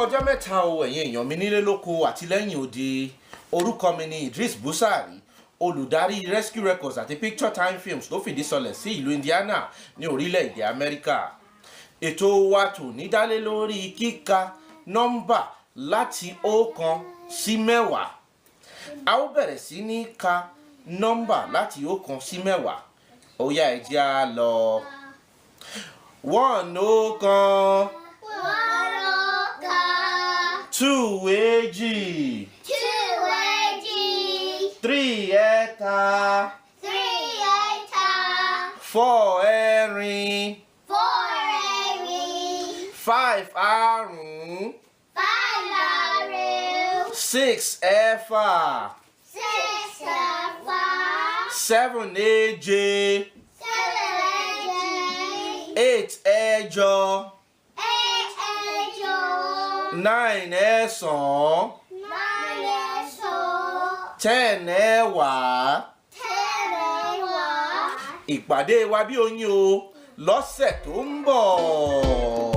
ọjọ́ mẹ́ta o ẹ̀yin èèyàn mi nílé lóko àti lẹ́yìn odi. Orúkọ mi ni Idris Busari, olùdarí Rescue Records àti Picture Time Films tó fìdí sọlẹ̀ sí ìlú Indiana ní orílẹ̀-èdè Amẹ́ríkà. Ètò wa tòní dálé lórí kíka nọ́mbà láti ọ̀kan sí mẹ́wàá. A ó bẹ̀rẹ̀ sí ní ka nọ́mbà láti ọ̀kan sí mẹ́wàá. Ó yá ẹ jẹ́ á lọ. 1 ọ̀kan. 2 èjì. 3 ẹ̀ta. 4 ẹ̀rin. 5 àrún. 6 ẹ̀fà. 7 èje. 8 ẹ̀jọ. 9 ẹ̀sán. 10 ẹ̀wá. Ìpàdé wa bí oyin o lọ́sẹ̀ tó ń bọ̀.